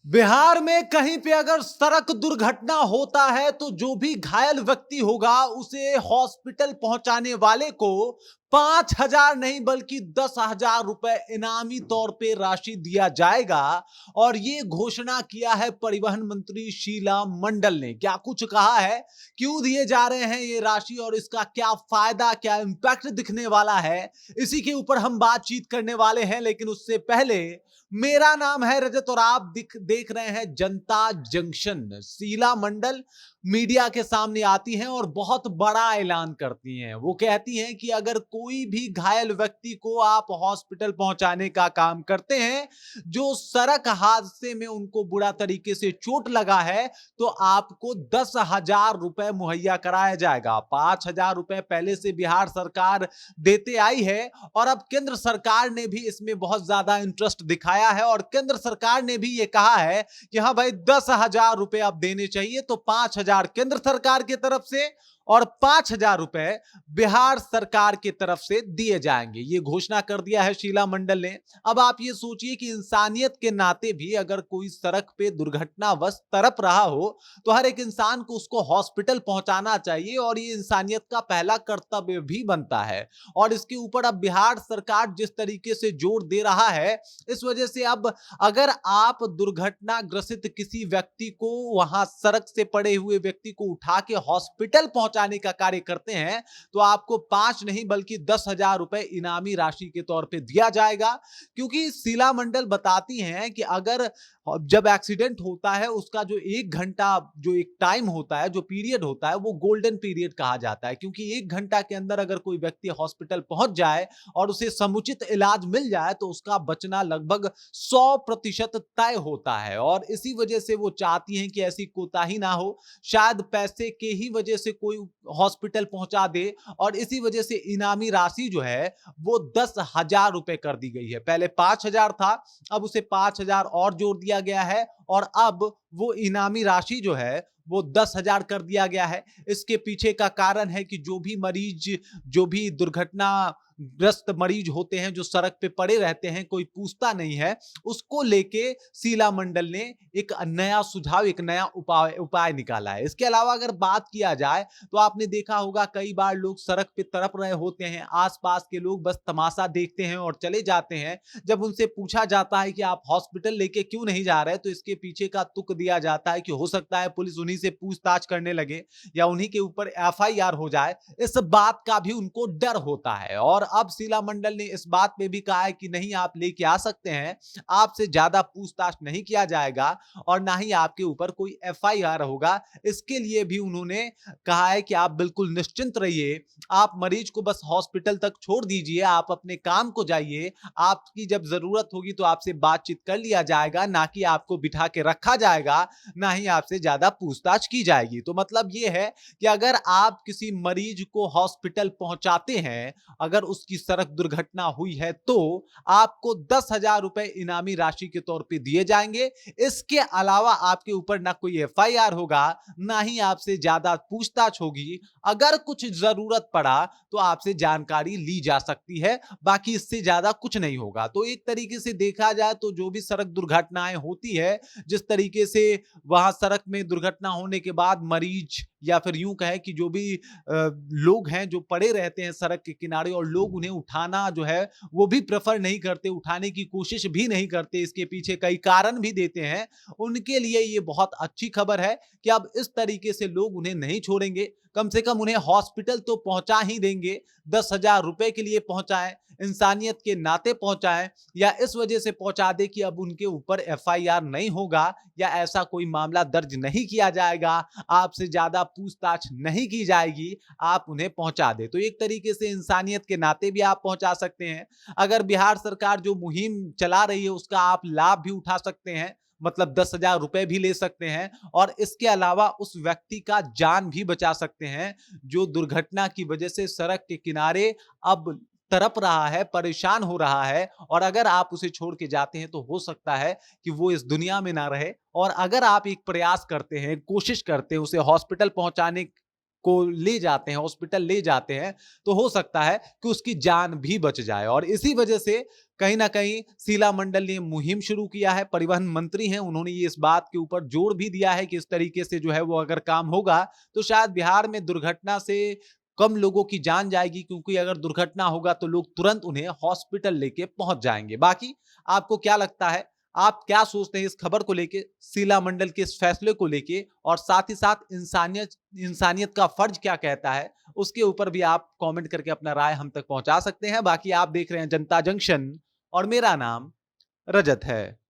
बिहार में कहीं पे अगर सड़क दुर्घटना होता है तो जो भी घायल व्यक्ति होगा उसे हॉस्पिटल पहुंचाने वाले को 5,000 नहीं बल्कि 10,000 रुपए इनामी तौर पे राशि दिया जाएगा। और ये घोषणा किया है परिवहन मंत्री शीला मंडल ने। क्या कुछ कहा है, क्यों दिए जा रहे हैं ये राशि और इसका क्या फायदा, क्या इंपैक्ट दिखने वाला है, इसी के ऊपर हम बातचीत करने वाले हैं। लेकिन उससे पहले, मेरा नाम है रजत और आप देख रहे हैं जनता जंक्शन। शीला मंडल मीडिया के सामने आती हैं और बहुत बड़ा ऐलान करती हैं। वो कहती हैं कि अगर कोई भी घायल व्यक्ति को आप हॉस्पिटल पहुंचाने का काम करते हैं, जो सड़क हादसे में उनको बुरा तरीके से चोट लगा है, तो आपको 10,000 रुपए मुहैया कराया जाएगा। 5,000 रुपए पहले से बिहार सरकार देते आई है और अब केंद्र सरकार ने भी इसमें बहुत ज्यादा इंटरेस्ट दिखाया है और केंद्र सरकार ने भी ये कहा है कि हाँ भाई 10,000 रुपए अब देने चाहिए। तो 5,000 केंद्र सरकार की तरफ से और 5,000 रुपए बिहार सरकार की तरफ से दिए जाएंगे। ये घोषणा कर दिया है शीला मंडल ने। अब आप ये सोचिए कि इंसानियत के नाते भी अगर कोई सड़क पे दुर्घटनावश तड़प रहा हो तो हर एक इंसान को उसको हॉस्पिटल पहुंचाना चाहिए और ये इंसानियत का पहला कर्तव्य भी बनता है। और इसके ऊपर अब बिहार सरकार जिस तरीके से जोर दे रहा है, इस वजह से अब अगर आप दुर्घटना ग्रसित किसी व्यक्ति को, वहां सड़क से पड़े हुए व्यक्ति को उठा के हॉस्पिटल पहुंचाने का कार्य करते हैं, तो आपको 5 नहीं बल्कि 10,000 रुपए इनामी राशि के तौर पे दिया जाएगा। क्योंकि शीला मंडल बताती हैं कि अगर जब एक्सीडेंट होता है उसका जो 1 घंटा जो एक टाइम होता है, जो पीरियड होता है, वो गोल्डन पीरियड कहा जाता है। क्योंकि 1 घंटा के अंदर अगर कोई व्यक्ति हॉस्पिटल पहुंच जाए और उसे समुचित इलाज मिल जाए तो उसका बचना लगभग 100% तय होता है। और इसी वजह से वो चाहती हैं कि ऐसी कोताही ना हो। शायद पैसे के ही वजह से कोई हॉस्पिटल पहुंचा दे और इसी वजह से इनामी राशि जो है वो 10,000 रुपए कर दी गई है। पहले 5,000 था, अब उसे 5,000 और जोड़ दिया गया है और अब वो इनामी राशि जो है वो 10,000 कर दिया गया है। इसके पीछे का कारण है कि जो भी मरीज, जो भी दुर्घटना ग्रस्त मरीज होते हैं, जो सड़क पे पड़े रहते हैं, कोई पूछता नहीं है, उसको लेके शीला मंडल ने एक नया सुझाव, एक नया उपाय निकाला है। इसके अलावा अगर बात किया जाए तो आपने देखा होगा कई बार लोग सड़क पे तड़प रहे होते हैं, आसपास के लोग बस तमाशा देखते हैं और चले जाते हैं। जब उनसे पूछा जाता है कि आप हॉस्पिटल लेके क्यों नहीं जा रहे, तो इसके पीछे का तुक दिया जाता है कि हो सकता है पुलिस उन्हीं से पूछताछ करने लगे या उन्हीं के ऊपर एफआईआर हो जाए। इस बात का भी उनको डर होता है। और अब शीला मंडल ने इस बात पे भी कहा है कि नहीं, आप लेके आ सकते हैं, आपसे ज्यादा पूछताछ नहीं किया जाएगा और ना ही आपके ऊपर कोई एफआईआर होगा। इसके लिए भी उन्होंने कहा है कि आप बिल्कुल निश्चिंत रहिए, आप मरीज को बस हॉस्पिटल तक छोड़ दीजिए, आप अपने काम को जाइए, आपकी जब जरूरत होगी तो आपसे बातचीत कर लिया जाएगा, ना कि आपको बिठा के रखा जाएगा, ना ही आपसे ज्यादा पूछताछ की जाएगी। तो मतलब ये है कि अगर आप किसी मरीज को हॉस्पिटल पहुंचाते हैं, अगर उसकी सड़क दुर्घटना हुई है, तो आपको 10,000 रुपए इनामी राशि के तौर पे दिए जाएंगे। इसके अलावा आपके ऊपर ना कोई एफआईआर होगा, ना ही आपसे ज्यादा पूछताछ होगी। अगर कुछ जरूरत पड़ा तो आपसे जानकारी ली जा सकती है, बाकी इससे ज्यादा कुछ नहीं होगा। तो एक तरीके से देखा जाए तो जो भी सड़क दुर्घटनाएं होती है, जिस तरीके से वहां सड़क में दुर्घटना होने के बाद मरीज या फिर यूं कहें कि जो भी लोग हैं जो पड़े रहते हैं सड़क के किनारे और लोग उन्हें उठाना जो है वो भी प्रेफर नहीं करते, उठाने की कोशिश भी नहीं करते, इसके पीछे कई कारण भी देते हैं। उनके लिए ये बहुत अच्छी खबर है कि अब इस तरीके से लोग उन्हें नहीं छोड़ेंगे, कम से कम उन्हें हॉस्पिटल तो पहुंचा ही देंगे। 10,000 रुपए के लिए पहुंचाएं, इंसानियत के नाते पहुंचाएं, या इस वजह से पहुंचा दे कि अब उनके ऊपर एफआईआर नहीं होगा या ऐसा कोई मामला दर्ज नहीं किया जाएगा, आपसे ज्यादा पूछताछ नहीं की जाएगी, आप उन्हें पहुंचा दे। तो एक तरीके से इंसानियत के नाते भी आप पहुंचा सकते हैं। अगर बिहार सरकार जो मुहिम चला रही है उसका आप लाभ भी उठा सकते हैं, मतलब 10,000 रुपए भी ले सकते हैं और इसके अलावा उस व्यक्ति का जान भी बचा सकते हैं जो दुर्घटना की वजह से सड़क के किनारे अब तड़प रहा है, परेशान हो रहा है। और अगर आप उसे छोड़ के जाते हैं तो हो सकता है कि वो इस दुनिया में ना रहे। और अगर आप एक प्रयास करते हैं, कोशिश करते हैं उसे हॉस्पिटल पहुंचाने को ले जाते हैं, हॉस्पिटल ले जाते हैं, तो हो सकता है कि उसकी जान भी बच जाए। और इसी वजह से कहीं ना कहीं शीला मंडल ने मुहिम शुरू किया है। परिवहन मंत्री हैं, उन्होंने ये इस बात के ऊपर जोर भी दिया है कि इस तरीके से जो है वो अगर काम होगा तो शायद बिहार में दुर्घटना से कम लोगों की जान जाएगी, क्योंकि अगर दुर्घटना होगा तो लोग तुरंत उन्हें हॉस्पिटल लेके पहुंच जाएंगे। बाकी आपको क्या लगता है, आप क्या सोचते हैं इस खबर को लेके, शीला मंडल के इस फैसले को लेके, और साथ ही साथ इंसानियत इंसानियत का फर्ज क्या कहता है, उसके ऊपर भी आप कमेंट करके अपना राय हम तक पहुंचा सकते हैं। बाकी आप देख रहे हैं जनता जंक्शन और मेरा नाम रजत है।